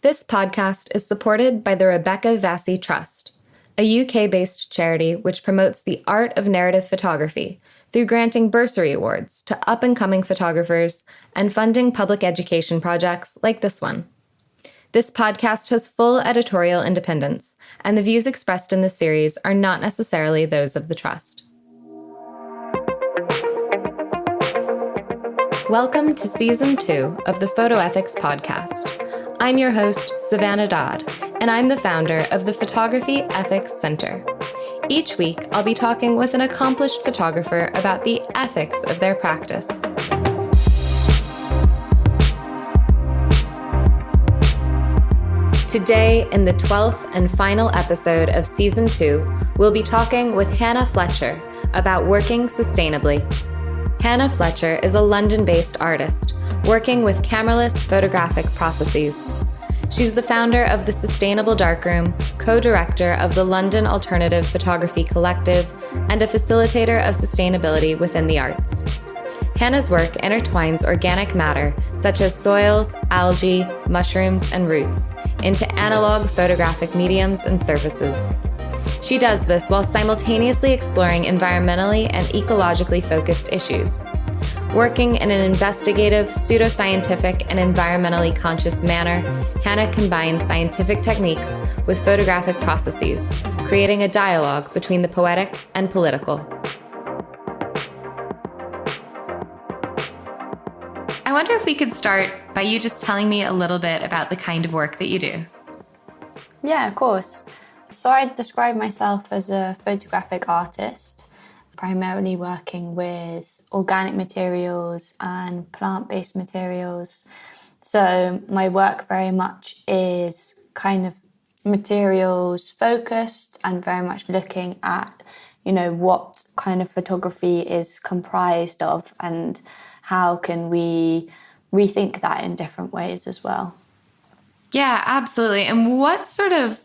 This podcast is supported by the Rebecca Vassie Trust, a UK-based charity which promotes the art of narrative photography through granting bursary awards to up-and-coming photographers and funding public education projects like this one. This podcast has full editorial independence, and the views expressed in this series are not necessarily those of the Trust. Welcome to Season 2 of the Photoethics Podcast. I'm your host, Savannah Dodd, and I'm the founder of the Photography Ethics Center. Each week, I'll be talking with an accomplished photographer about the ethics of their practice. Today, in the 12th and final episode of Season 2, we'll be talking with Hannah Fletcher about working sustainably. Hannah Fletcher is a London-based artist working with cameraless photographic processes. She's the founder of the Sustainable Darkroom, co-director of the London Alternative Photography Collective, and a facilitator of sustainability within the arts. Hannah's work intertwines organic matter, such as soils, algae, mushrooms, and roots, into analog photographic mediums and surfaces. She does this while simultaneously exploring environmentally and ecologically focused issues. Working in an investigative, pseudoscientific, and environmentally conscious manner, Hannah combines scientific techniques with photographic processes, creating a dialogue between the poetic and political. I wonder if we could start by you just telling me a little bit about the kind of work that you do. Yeah, of course. So I describe myself as a photographic artist, primarily working with organic materials and plant-based materials. So my work very much is kind of materials focused and very much looking at, what kind of photography is comprised of and how can we rethink that in different ways as well. Yeah, absolutely. And what sort of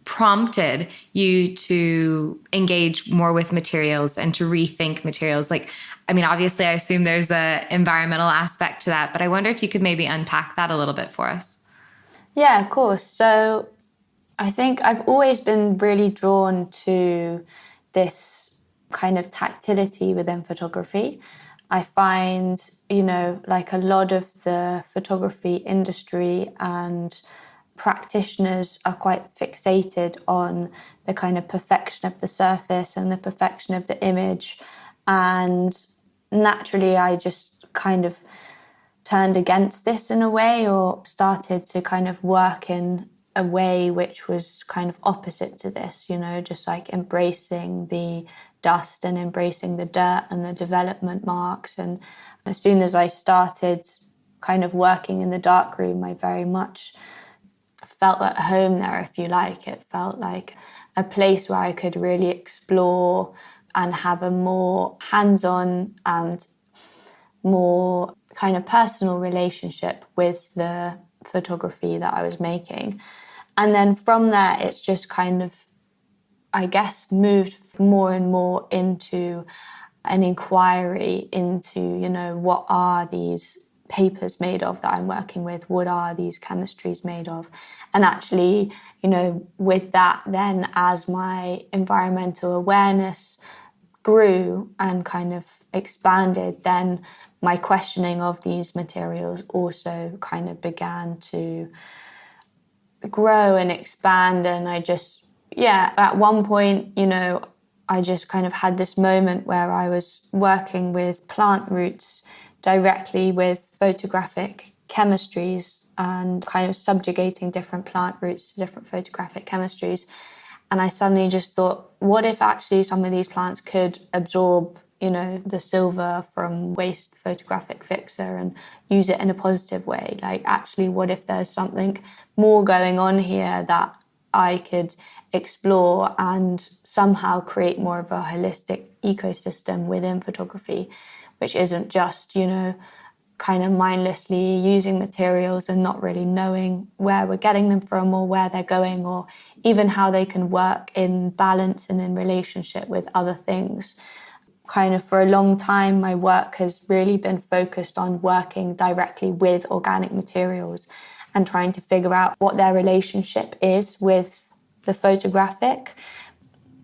prompted you to engage more with materials and to rethink materials? Obviously, I assume there's an environmental aspect to that, but I wonder if you could maybe unpack that a little bit for us. Yeah, of course. So I think I've always been really drawn to this kind of tactility within photography. I find, a lot of the photography industry and practitioners are quite fixated on the kind of perfection of the surface and the perfection of the image. And naturally, I just kind of turned against this in a way, or started to kind of work in a way which was kind of opposite to this, just like embracing the dust and embracing the dirt and the development marks. And as soon as I started kind of working in the darkroom, I very much felt at home there, if you like. It felt like a place where I could really explore and have a more hands-on and more kind of personal relationship with the photography that I was making. And then from there, it's just kind of, I guess, moved more and more into an inquiry into, what are these papers made of that I'm working with? What are these chemistries made of? And actually, with that, then as my environmental awareness grew and kind of expanded, then my questioning of these materials also kind of began to grow and expand. And I just, at one point, I just kind of had this moment where I was working with plant roots directly with photographic chemistries and kind of subjugating different plant roots to different photographic chemistries. And I suddenly just thought, what if actually some of these plants could absorb, the silver from waste photographic fixer and use it in a positive way? Like, actually, what if there's something more going on here that I could explore and somehow create more of a holistic ecosystem within photography, which isn't just, kind of mindlessly using materials and not really knowing where we're getting them from or where they're going, or even how they can work in balance and in relationship with other things. Kind of for a long time, my work has really been focused on working directly with organic materials and trying to figure out what their relationship is with the photographic.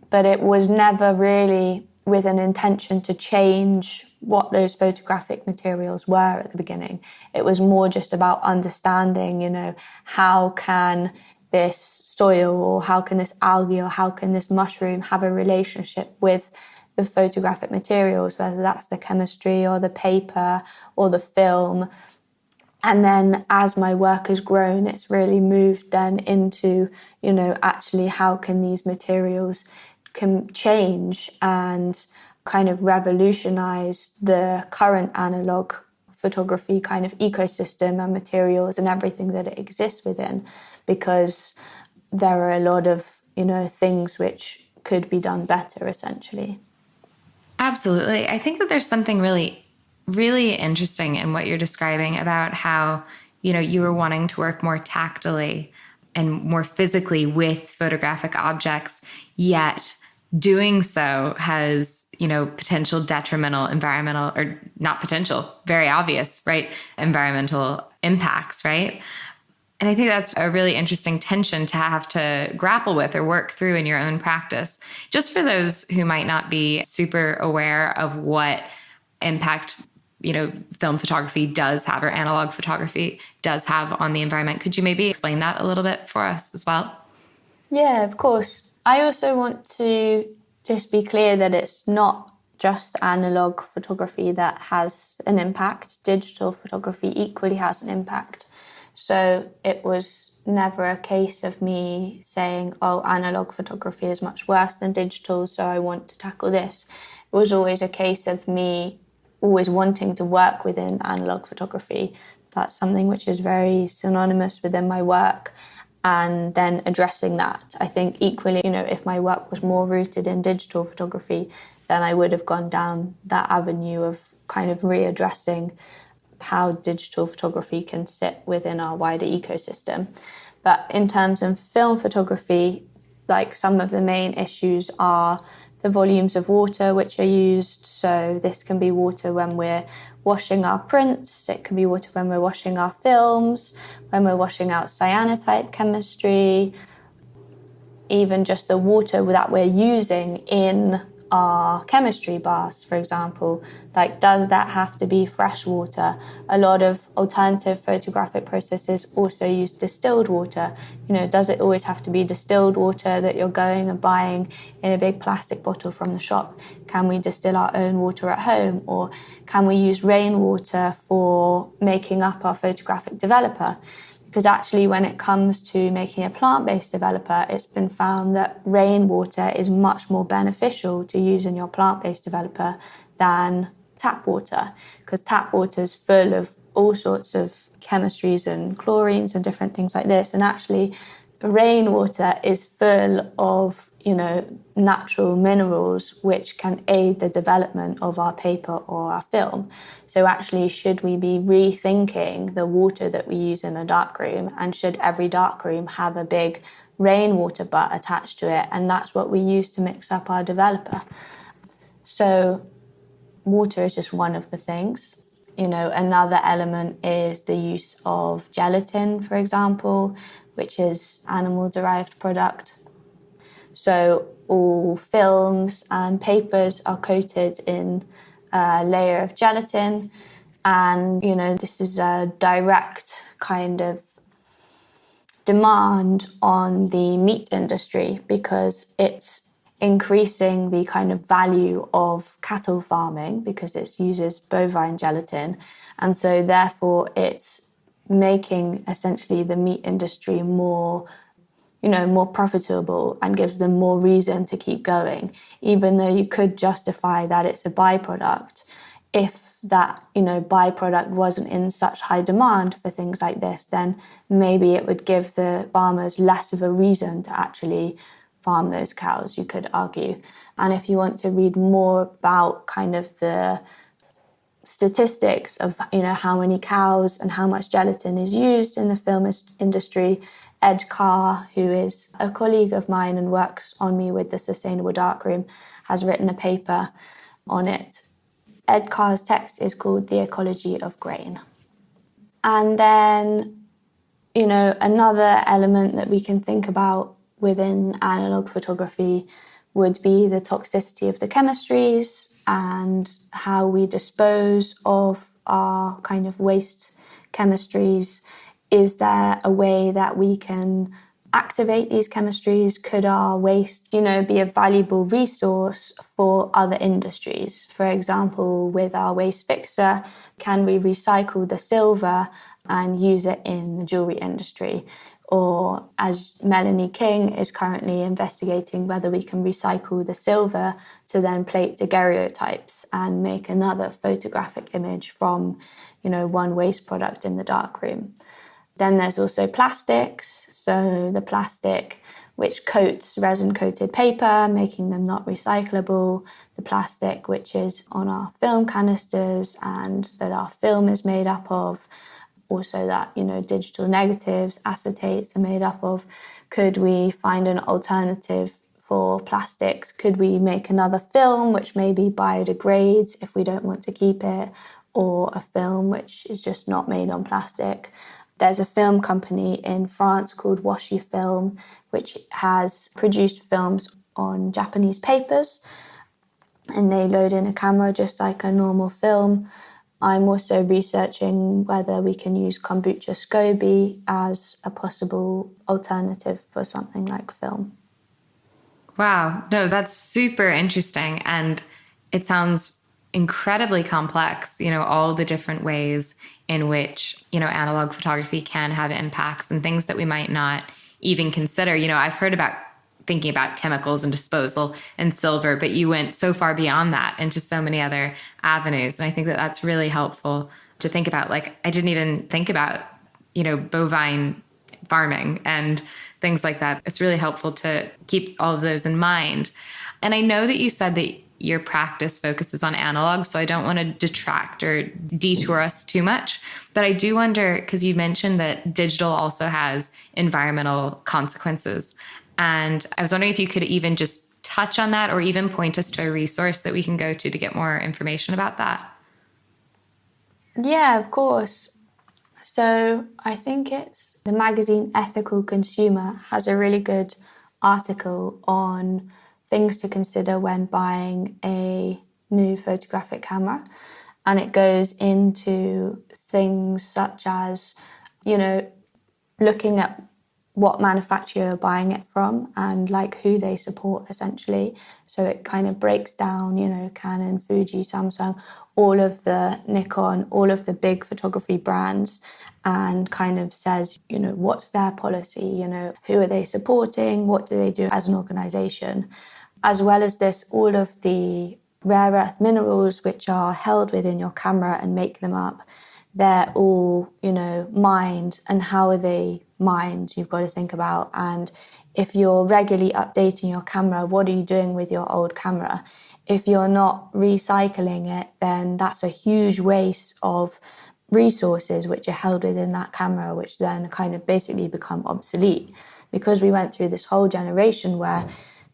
But it was never really with an intention to change what those photographic materials were at the beginning. It was more just about understanding, how can this soil or how can this algae or how can this mushroom have a relationship with the photographic materials, whether that's the chemistry or the paper or the film. And then as my work has grown, it's really moved then into, actually how can these materials can change and kind of revolutionize the current analog photography kind of ecosystem and materials and everything that it exists within, because there are a lot of, things which could be done better, essentially. Absolutely. I think that there's something really, really interesting in what you're describing about how, you were wanting to work more tactily and more physically with photographic objects, yet doing so has, potential detrimental environmental, or not potential, very obvious, right? Environmental impacts, right? And I think that's a really interesting tension to have to grapple with or work through in your own practice. Just for those who might not be super aware of what impact, film photography does have, or analog photography does have on the environment, could you maybe explain that a little bit for us as well? Yeah, of course. I also want to just be clear that it's not just analog photography that has an impact. Digital photography equally has an impact. So it was never a case of me saying, analog photography is much worse than digital, so I want to tackle this. It was always a case of me always wanting to work within analog photography. That's something which is very synonymous within my work. And then addressing that. I think equally, if my work was more rooted in digital photography, then I would have gone down that avenue of kind of readdressing how digital photography can sit within our wider ecosystem. But in terms of film photography, like some of the main issues are the volumes of water which are used. So this can be water when we're washing our prints, it can be water when we're washing our films, when we're washing out cyanotype chemistry, even just the water that we're using in our chemistry baths, for example. Like, does that have to be fresh water? A lot of alternative photographic processes also use distilled water. Does it always have to be distilled water that you're going and buying in a big plastic bottle from the shop? Can we distill our own water at home? Or can we use rainwater for making up our photographic developer? Because actually, when it comes to making a plant-based developer, it's been found that rainwater is much more beneficial to use in your plant-based developer than tap water, because tap water is full of all sorts of chemistries and chlorines and different things like this. And actually, rainwater is full of, natural minerals which can aid the development of our paper or our film. So actually, should we be rethinking the water that we use in a darkroom, and should every darkroom have a big rainwater butt attached to it? And that's what we use to mix up our developer. So water is just one of the things. Another element is the use of gelatin, for example, which is animal-derived product. So all films and papers are coated in a layer of gelatin. And, this is a direct kind of demand on the meat industry, because it's increasing the kind of value of cattle farming because it uses bovine gelatin. And so therefore it's making essentially the meat industry more profitable and gives them more reason to keep going, even though you could justify that it's a byproduct. If that, byproduct wasn't in such high demand for things like this, then maybe it would give the farmers less of a reason to actually farm those cows, you could argue. And if you want to read more about kind of the statistics of, how many cows and how much gelatin is used in the film industry, Ed Carr, who is a colleague of mine and works on me with the Sustainable Darkroom, has written a paper on it. Ed Carr's text is called The Ecology of Grain. And then Another element that we can think about within analog photography would be the toxicity of the chemistries and how we dispose of our kind of waste chemistries. Is there a way that we can activate these chemistries? Could our waste, be a valuable resource for other industries? For example, with our waste fixer, can we recycle the silver and use it in the jewelry industry? Or, as Melanie King is currently investigating, whether we can recycle the silver to then plate daguerreotypes and make another photographic image from, one waste product in the darkroom. Then there's also plastics. So the plastic which coats resin-coated paper, making them not recyclable. The plastic which is on our film canisters and that our film is made up of. Also that, digital negatives, acetates are made up of. Could we find an alternative for plastics? Could we make another film which maybe biodegrades if we don't want to keep it, or a film which is just not made on plastic? There's a film company in France called Washi Film, which has produced films on Japanese papers, and they load in a camera just like a normal film. I'm also researching whether we can use kombucha SCOBY as a possible alternative for something like film. Wow. No, that's super interesting. And it sounds incredibly complex, all the different ways in which, analog photography can have impacts and things that we might not even consider. I've heard about thinking about chemicals and disposal and silver, but you went so far beyond that into so many other avenues. And I think that that's really helpful to think about. Like, I didn't even think about, bovine farming and things like that. It's really helpful to keep all of those in mind. And I know that you said that your practice focuses on analog, so I don't want to detract or detour us too much. But I do wonder, because you mentioned that digital also has environmental consequences. And I was wondering if you could even just touch on that or even point us to a resource that we can go to get more information about that. Yeah, of course. So I think it's the magazine Ethical Consumer has a really good article on things to consider when buying a new photographic camera. And it goes into things such as, looking at what manufacturer you're buying it from and like who they support essentially. So it kind of breaks down, Canon, Fuji, Samsung, all of the Nikon, all of the big photography brands, and kind of says, what's their policy, who are they supporting, what do they do as an organization. As well as this, all of the rare earth minerals which are held within your camera and make them up, they're all, mined, and how are they mined, you've got to think about. And if you're regularly updating your camera, what are you doing with your old camera? If you're not recycling it, then that's a huge waste of resources which are held within that camera, which then kind of basically become obsolete. Because we went through this whole generation where,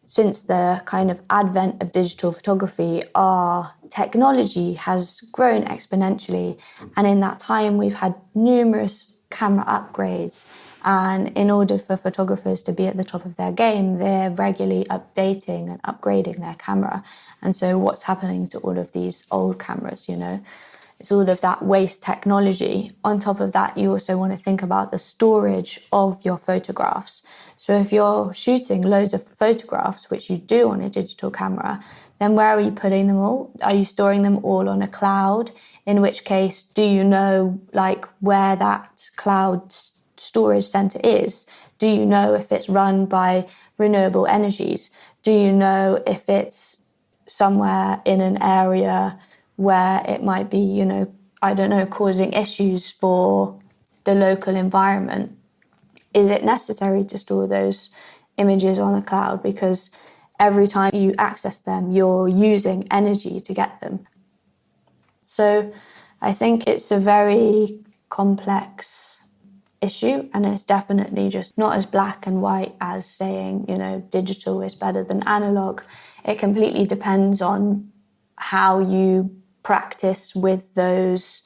since the kind of advent of digital photography, our technology has grown exponentially. And in that time, we've had numerous camera upgrades. And in order for photographers to be at the top of their game, they're regularly updating and upgrading their camera. And so what's happening to all of these old cameras, It's all of that waste technology. On top of that, you also want to think about the storage of your photographs. So if you're shooting loads of photographs, which you do on a digital camera, then where are you putting them all? Are you storing them all on a cloud? In which case, do you know where that cloud storage center is? Do you know if it's run by renewable energies? Do you know if it's somewhere in an area where it might be, causing issues for the local environment? Is it necessary to store those images on the cloud? Because every time you access them, you're using energy to get them. So I think it's a very complex issue, and it's definitely just not as black and white as saying, digital is better than analog. It completely depends on how you practice with those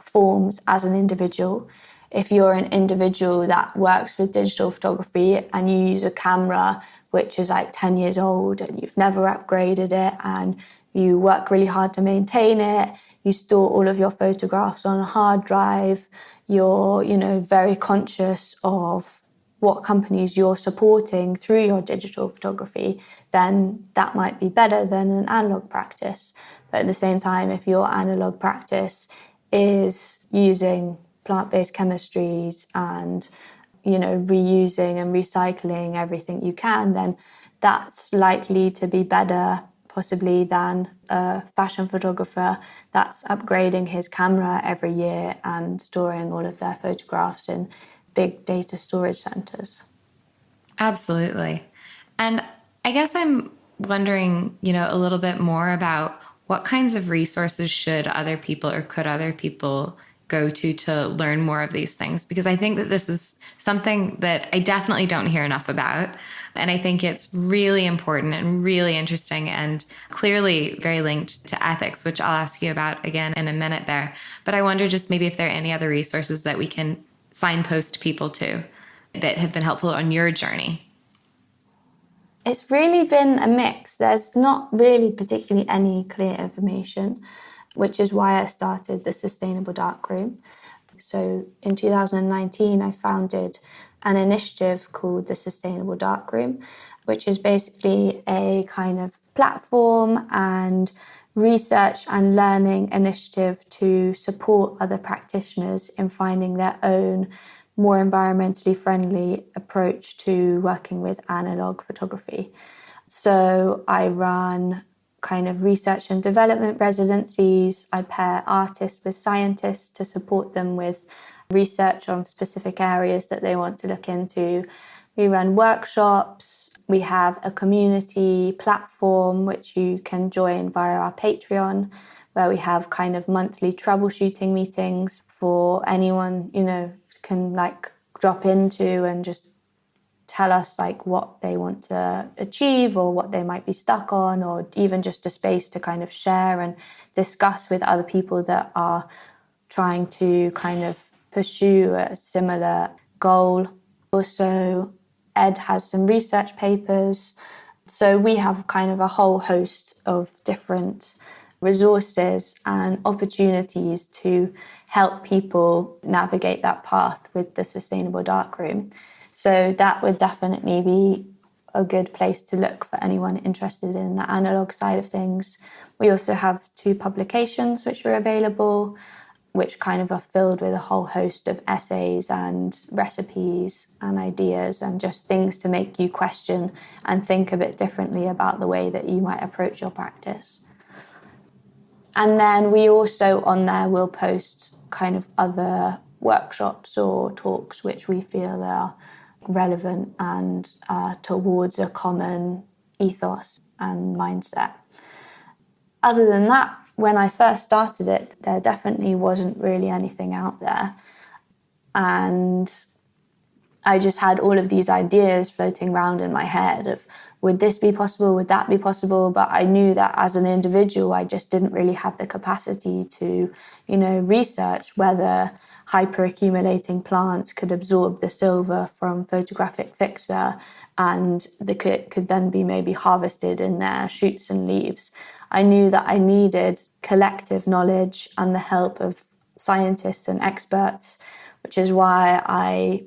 forms as an individual. if you're an individual that works with digital photography and you use a camera which is like 10 years old and you've never upgraded it and you work really hard to maintain it, you store all of your photographs on a hard drive, you're, very conscious of what companies you're supporting through your digital photography, then that might be better than an analog practice. But at the same time, if your analog practice is using plant-based chemistries and, reusing and recycling everything you can, then that's likely to be better possibly than a fashion photographer that's upgrading his camera every year and storing all of their photographs in big data storage centers. Absolutely. And I guess I'm wondering, a little bit more about what kinds of resources should other people or could other people go to learn more of these things? Because I think that this is something that I definitely don't hear enough about. And I think it's really important and really interesting and clearly very linked to ethics, which I'll ask you about again in a minute there. But I wonder just maybe if there are any other resources that we can signpost people to that have been helpful on your journey. It's really been a mix. There's not really particularly any clear information, which is why I started the Sustainable Darkroom. So in 2019, I founded an initiative called the Sustainable Darkroom, which is basically a kind of platform and research and learning initiative to support other practitioners in finding their own more environmentally friendly approach to working with analog photography. So I run kind of research and development residencies. I pair artists with scientists to support them with research on specific areas that they want to look into. We run workshops. We have a community platform which you can join via our Patreon, where we have kind of monthly troubleshooting meetings for anyone, can drop into and just tell us what they want to achieve or what they might be stuck on, or even just a space to kind of share and discuss with other people that are trying to kind of pursue a similar goal. Also, Ed has some research papers. So we have kind of a whole host of different resources and opportunities to help people navigate that path with the Sustainable Darkroom. So that would definitely be a good place to look for anyone interested in the analog side of things. We also have 2 publications which are available, which kind of are filled with a whole host of essays and recipes and ideas and just things to make you question and think a bit differently about the way that you might approach your practice. And then we also on there will post kind of other workshops or talks which we feel are relevant and towards a common ethos and mindset. Other than that, when I first started it, there definitely wasn't really anything out there. And I just had all of these ideas floating around in my head of, would this be possible? Would that be possible? But I knew that as an individual, I just didn't really have the capacity to, research whether hyperaccumulating plants could absorb the silver from photographic fixer and could then be maybe harvested in their shoots and leaves. I knew that I needed collective knowledge and the help of scientists and experts, which is why I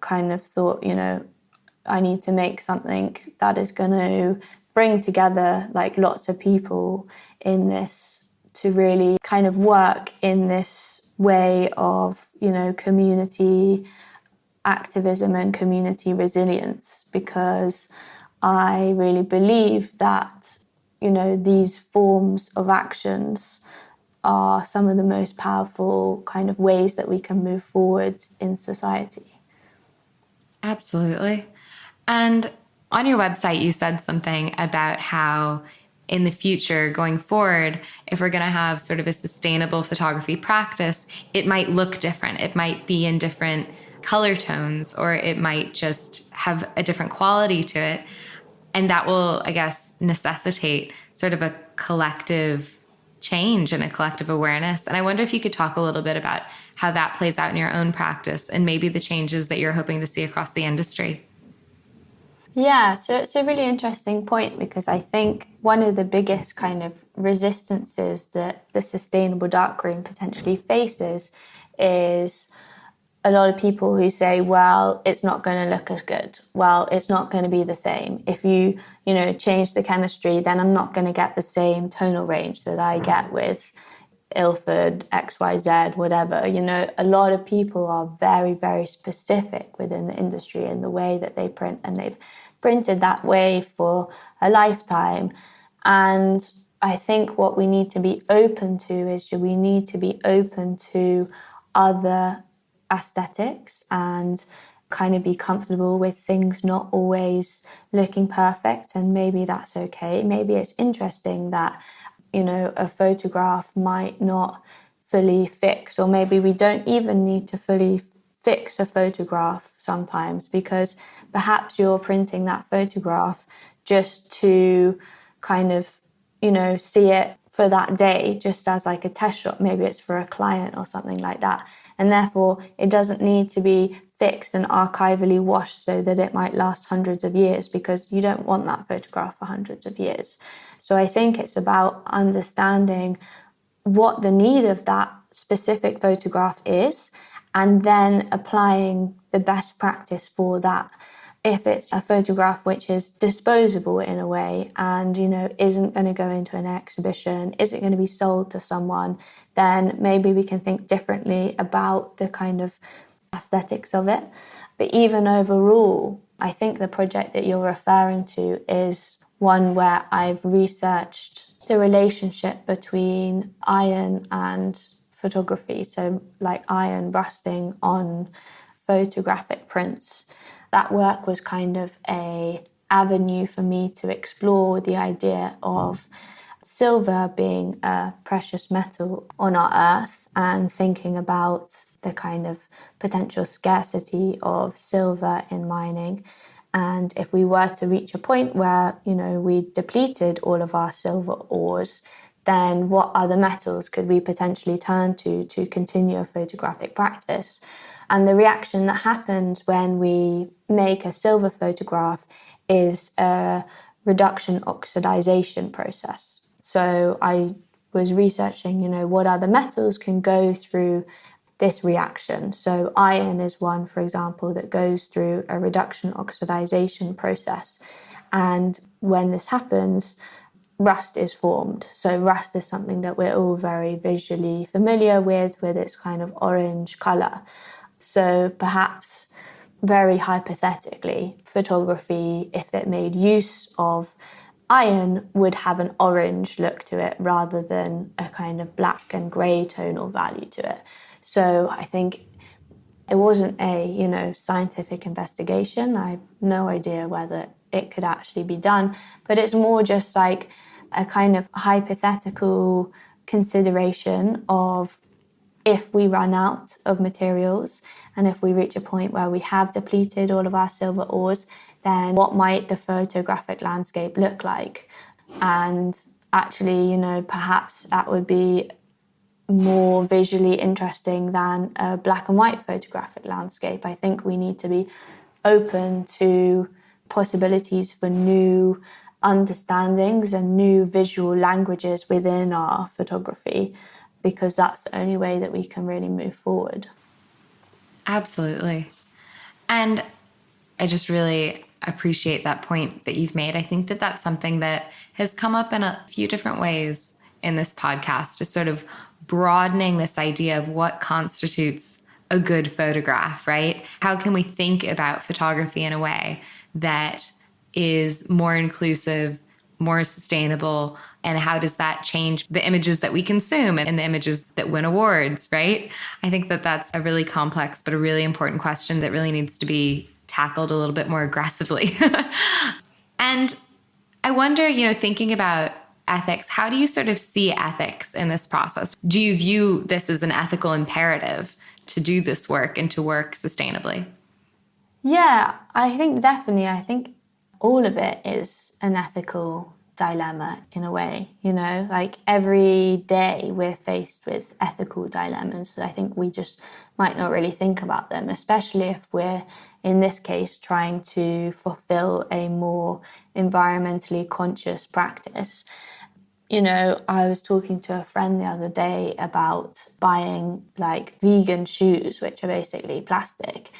kind of thought, I need to make something that is going to bring together lots of people in this to really kind of work in this way of, community activism and community resilience, because I really believe that, these forms of actions are some of the most powerful kind of ways that we can move forward in society. Absolutely. And on your website, you said something about how in the future, going forward, if we're going to have sort of a sustainable photography practice, it might look different. It might be in different color tones, or it might just have a different quality to it. And that will, I guess, necessitate sort of a collective change and a collective awareness. And I wonder if you could talk a little bit about how that plays out in your own practice and maybe the changes that you're hoping to see across the industry. Yeah, so it's a really interesting point, because I think one of the biggest kind of resistances that the sustainable darkroom potentially faces is a lot of people who say, well, it's not going to look as good. Well, it's not going to be the same. If you change the chemistry, then I'm not going to get the same tonal range that I get with Ilford, XYZ, whatever. A lot of people are very, very specific within the industry in the way that they print, and they've printed that way for a lifetime. And I think what we need to be open to is we need to be open to other aesthetics and kind of be comfortable with things not always looking perfect. And maybe that's okay. Maybe it's interesting that a photograph might not fully fix, or maybe we don't even need to fully fix a photograph sometimes, because perhaps you're printing that photograph just to kind of, see it for that day, just as like a test shot. Maybe it's for a client or something like that. And therefore, it doesn't need to be fixed and archivally washed so that it might last hundreds of years, because you don't want that photograph for hundreds of years. So I think it's about understanding what the need of that specific photograph is, and then applying the best practice for that. If it's a photograph which is disposable in a way and, isn't going to go into an exhibition, isn't going to be sold to someone, then maybe we can think differently about the kind of aesthetics of it. But even overall, I think the project that you're referring to is one where I've researched the relationship between iron and photography. So like iron rusting on photographic prints. That work was kind of a avenue for me to explore the idea of silver being a precious metal on our earth, and thinking about the kind of potential scarcity of silver in mining. And if we were to reach a point where, we depleted all of our silver ores, then what other metals could we potentially turn to continue a photographic practice? And the reaction that happens when we make a silver photograph is a reduction oxidization process. So I was researching, what other metals can go through this reaction. So iron is one, for example, that goes through a reduction oxidization process. And when this happens, rust is formed. So rust is something that we're all very visually familiar with its kind of orange color. So perhaps, very hypothetically, photography, if it made use of iron, would have an orange look to it rather than a kind of black and grey tonal value to it. So I think it wasn't a, scientific investigation. I have no idea whether it could actually be done, but it's more just like a kind of hypothetical consideration of, if we run out of materials and if we reach a point where we have depleted all of our silver ores, then what might the photographic landscape look like? And actually, perhaps that would be more visually interesting than a black and white photographic landscape. I think we need to be open to possibilities for new understandings and new visual languages within our photography, because that's the only way that we can really move forward. Absolutely. And I just really appreciate that point that you've made. I think that that's something that has come up in a few different ways in this podcast, is sort of broadening this idea of what constitutes a good photograph, right? How can we think about photography in a way that is more inclusive, more sustainable, and how does that change the images that we consume and the images that win awards, right? I think that that's a really complex but a really important question that really needs to be tackled a little bit more aggressively. And I wonder, thinking about ethics, how do you sort of see ethics in this process? Do you view this as an ethical imperative to do this work and to work sustainably? Yeah, I think definitely. I think all of it is an ethical dilemma in a way, you know, like every day we're faced with ethical dilemmas. I think we just might not really think about them, especially if we're, in this case, trying to fulfill a more environmentally conscious practice. You know, I was talking to a friend the other day about buying like vegan shoes, which are basically plastic.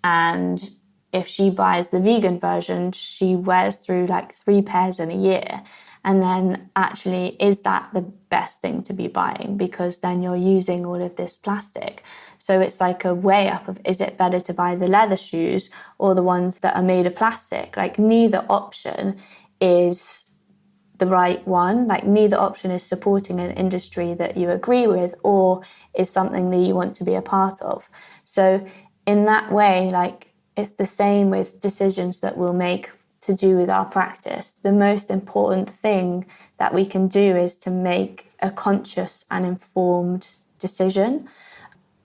And if she buys the vegan version, she wears through like 3 pairs in a year. And then actually, is that the best thing to be buying? Because then you're using all of this plastic. So it's like a weigh up of, is it better to buy the leather shoes or the ones that are made of plastic? Like neither option is the right one. Like neither option is supporting an industry that you agree with or is something that you want to be a part of. So in that way, like it's the same with decisions that we'll make to do with our practice. The most important thing that we can do is to make a conscious and informed decision.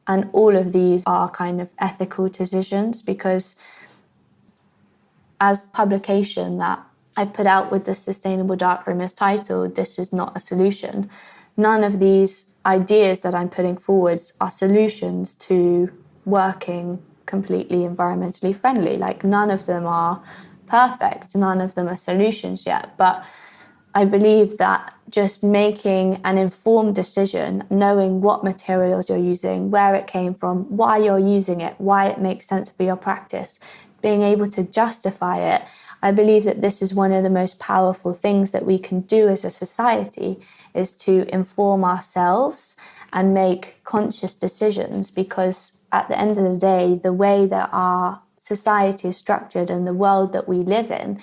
And all of these are kind of ethical decisions, because as publication that I put out with the Sustainable Darkroom is titled, "This is not a solution." None of these ideas that I'm putting forwards are solutions to working completely environmentally friendly. Like none of them are perfect, none of them are solutions yet. But I believe that just making an informed decision, knowing what materials you're using, where it came from, why you're using it, why it makes sense for your practice, being able to justify it, I believe that this is one of the most powerful things that we can do as a society, is to inform ourselves and make conscious decisions. Because at the end of the day, the way that our society is structured and the world that we live in,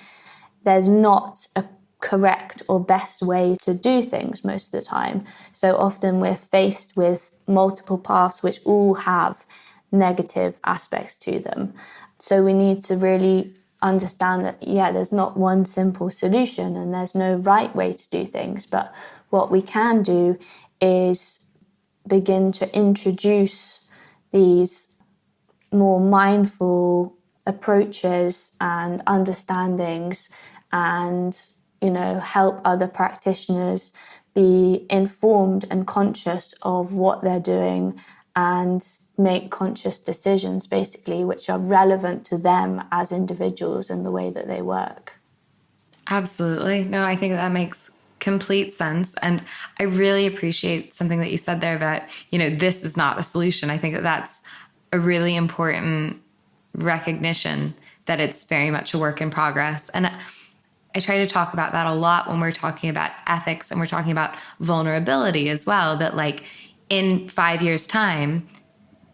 there's not a correct or best way to do things most of the time. So often we're faced with multiple paths which all have negative aspects to them. So we need to really understand that, yeah, there's not one simple solution and there's no right way to do things. But what we can do is begin to introduce these more mindful approaches and understandings and, you know, help other practitioners be informed and conscious of what they're doing and make conscious decisions, basically, which are relevant to them as individuals and the way that they work. Absolutely. No, I think that makes complete sense. And I really appreciate something that you said there about, you know, this is not a solution. I think that that's a really important recognition that it's very much a work in progress. And I try to talk about that a lot when we're talking about ethics and we're talking about vulnerability as well, that like in 5 years' time,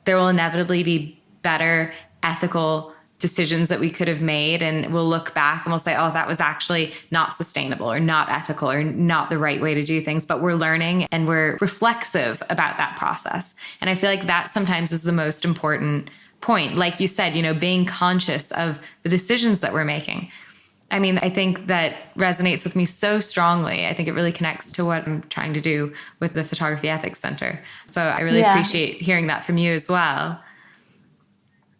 there will inevitably be better ethical decisions that we could have made. And we'll look back and we'll say, oh, that was actually not sustainable or not ethical or not the right way to do things. But we're learning and we're reflexive about that process. And I feel like that sometimes is the most important point. Like you said, you know, being conscious of the decisions that we're making. I mean, I think that resonates with me so strongly. I think it really connects to what I'm trying to do with the Photography Ethics Center. So I really appreciate hearing that from you as well.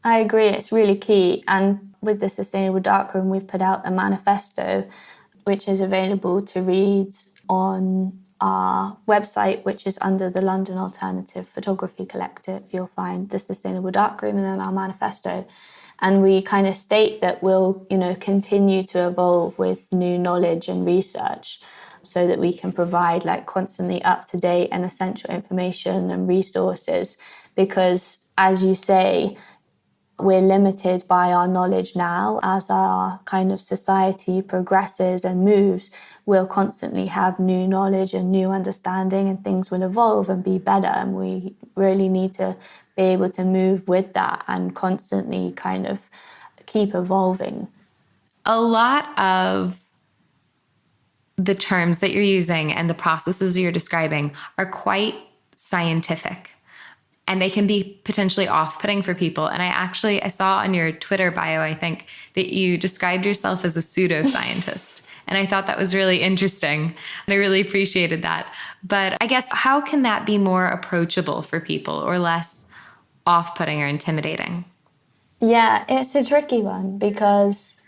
I agree. It's really key. And with the Sustainable Darkroom, we've put out a manifesto, which is available to read on our website, which is under the London Alternative Photography Collective. You'll find the Sustainable Darkroom and then our manifesto. And we kind of state that we'll, you know, continue to evolve with new knowledge and research so that we can provide like constantly up-to-date and essential information and resources. Because as you say, we're limited by our knowledge now. As our kind of society progresses and moves, we'll constantly have new knowledge and new understanding, and things will evolve and be better. And we really need to be able to move with that and constantly kind of keep evolving. A lot of the terms that you're using and the processes you're describing are quite scientific. And they can be potentially off-putting for people. And I saw on your Twitter bio, I think, that you described yourself as a pseudoscientist. And I thought that was really interesting. And I really appreciated that. But I guess, how can that be more approachable for people or less off-putting or intimidating? Yeah, it's a tricky one because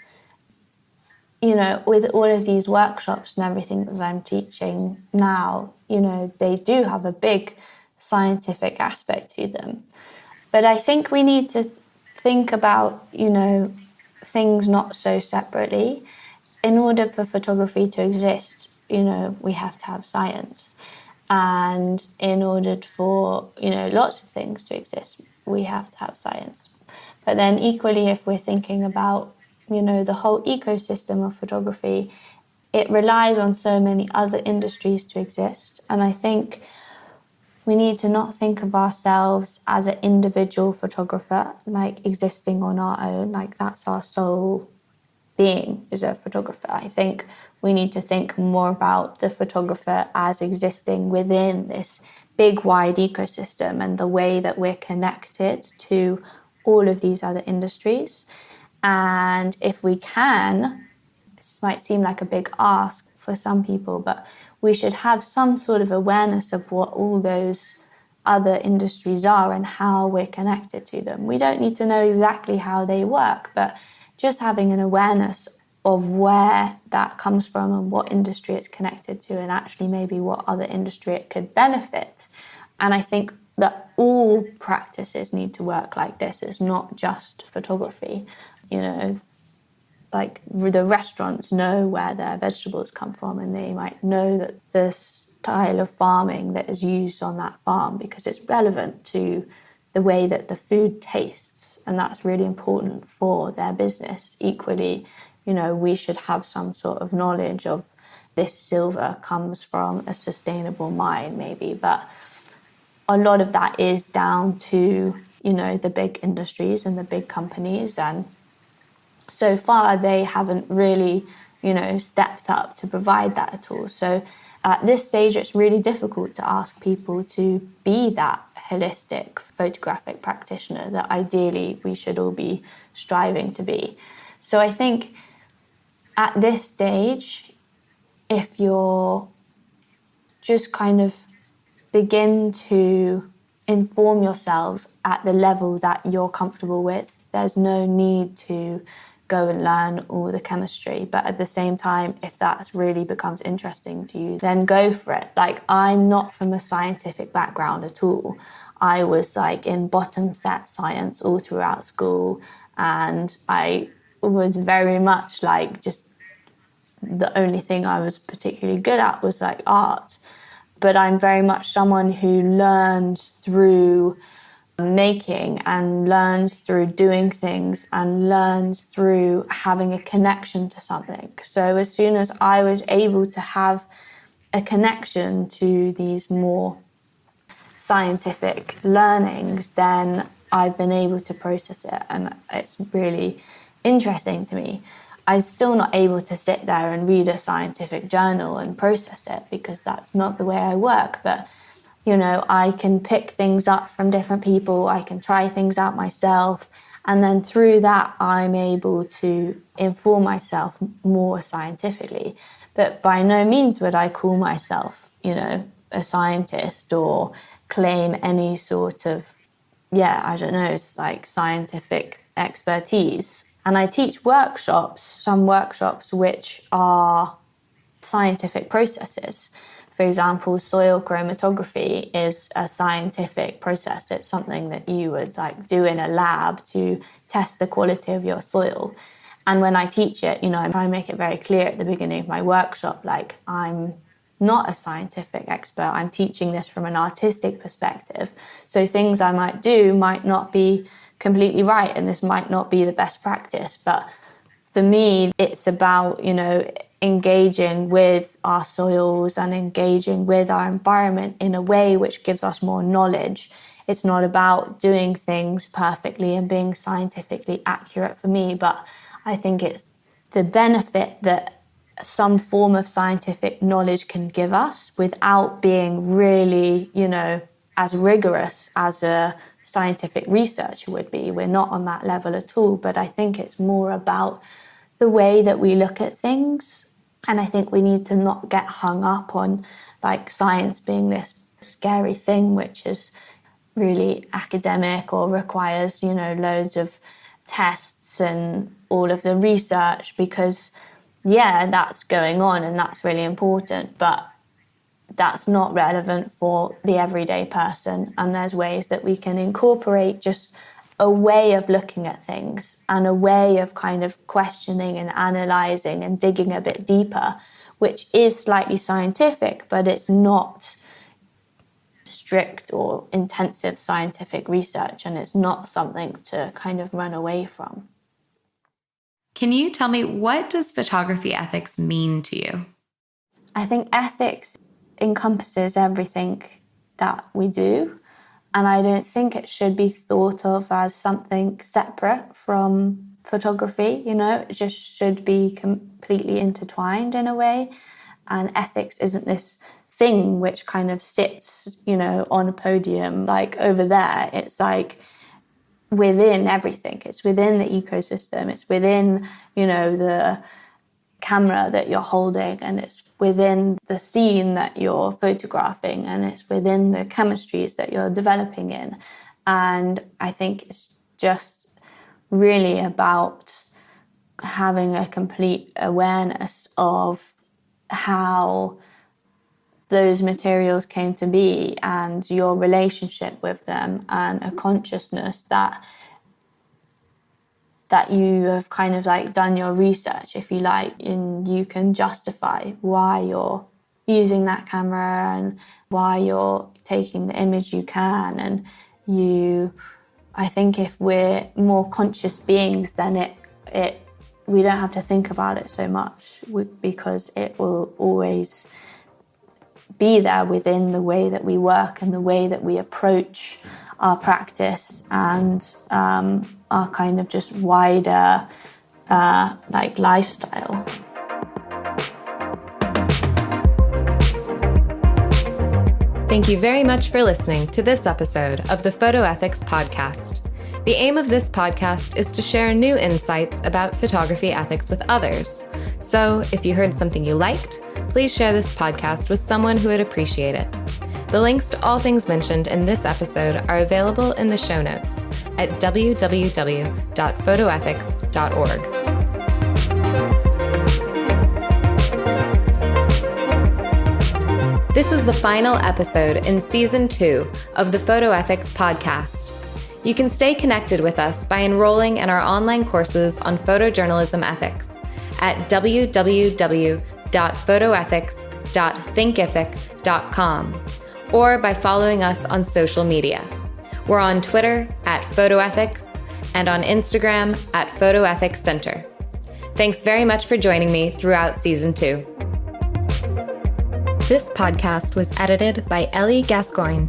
with all of these workshops and everything that I'm teaching now, they do have a big scientific aspect to them. But I think we need to think about, things not so separately. In order for photography to exist, we have to have science. And in order for, lots of things to exist, we have to have science. But then equally, if we're thinking about, the whole ecosystem of photography, it relies on so many other industries to exist. And I think we need to not think of ourselves as an individual photographer, like existing on our own, like that's our sole being is a photographer. I think we need to think more about the photographer as existing within this big, wide ecosystem and the way that we're connected to all of these other industries. And if we can, this might seem like a big ask for some people, but we should have some sort of awareness of what all those other industries are and how we're connected to them. We don't need to know exactly how they work, but just having an awareness of where that comes from and what industry it's connected to and actually maybe what other industry it could benefit. And I think that all practices need to work like this. It's not just photography. Like the restaurants know where their vegetables come from and they might know that the style of farming that is used on that farm because it's relevant to the way that the food tastes, and that's really important for their business. Equally, we should have some sort of knowledge of this silver comes from a sustainable mine maybe, but a lot of that is down to, the big industries and the big companies, and so far they haven't really, stepped up to provide that at all. So at this stage, it's really difficult to ask people to be that holistic photographic practitioner that ideally we should all be striving to be. So I think at this stage, if you're just kind of begin to inform yourselves at the level that you're comfortable with, there's no need to go and learn all the chemistry. But at the same time, if that really becomes interesting to you, then go for it. Like, I'm not from a scientific background at all. I was like in bottom set science all throughout school, and I was very much like just the only thing I was particularly good at was like art. But I'm very much someone who learns through making and learns through doing things and learns through having a connection to something. So as soon as I was able to have a connection to these more scientific learnings, then I've been able to process it, and it's really interesting to me. I'm still not able to sit there and read a scientific journal and process it because that's not the way I work, but I can pick things up from different people, I can try things out myself, and then through that I'm able to inform myself more scientifically. But by no means would I call myself, a scientist or claim any sort of, it's like scientific expertise. And I teach some workshops which are scientific processes. For example, soil chromatography is a scientific process. It's something that you would do in a lab to test the quality of your soil. And when I teach it, I try and make it very clear at the beginning of my workshop, I'm not a scientific expert. I'm teaching this from an artistic perspective. So things I might do might not be completely right, and this might not be the best practice. But for me, it's about, engaging with our soils and engaging with our environment in a way which gives us more knowledge. It's not about doing things perfectly and being scientifically accurate for me, but I think it's the benefit that some form of scientific knowledge can give us without being really, as rigorous as a scientific researcher would be. We're not on that level at all, but I think it's more about the way that we look at things. And I think we need to not get hung up on science being this scary thing which is really academic or requires, loads of tests and all of the research, because yeah, that's going on and that's really important, but that's not relevant for the everyday person. And there's ways that we can incorporate just a way of looking at things and a way of kind of questioning and analysing and digging a bit deeper, which is slightly scientific, but it's not strict or intensive scientific research, and it's not something to kind of run away from. Can you tell me, what does photography ethics mean to you? I think ethics encompasses everything that we do, and I don't think it should be thought of as something separate from photography. It just should be completely intertwined in a way, and ethics isn't this thing which kind of sits, on a podium, like over there. It's like within everything. It's within the ecosystem. It's within, the camera that you're holding, and it's within the scene that you're photographing, and it's within the chemistries that you're developing in. And I think it's just really about having a complete awareness of how those materials came to be and your relationship with them, and a consciousness that you have kind of like done your research, if you like, and you can justify why you're using that camera and why you're taking the image you can. And I think if we're more conscious beings, then we don't have to think about it so much, because it will always be there within the way that we work and the way that we approach our practice and our kind of just wider lifestyle. Thank you very much for listening to this episode of the Photoethics Podcast. The aim of this podcast is to share new insights about photography ethics with others. So if you heard something you liked, please share this podcast with someone who would appreciate it. The links to all things mentioned in this episode are available in the show notes at www.photoethics.org. This is the final episode in Season 2 of the Photoethics Podcast. You can stay connected with us by enrolling in our online courses on photojournalism ethics at www.photoethics.thinkific.com, or by following us on social media. We're on Twitter at Photoethics and on Instagram at Photoethics Center. Thanks very much for joining me throughout Season 2. This podcast was edited by Ellie Gascoigne.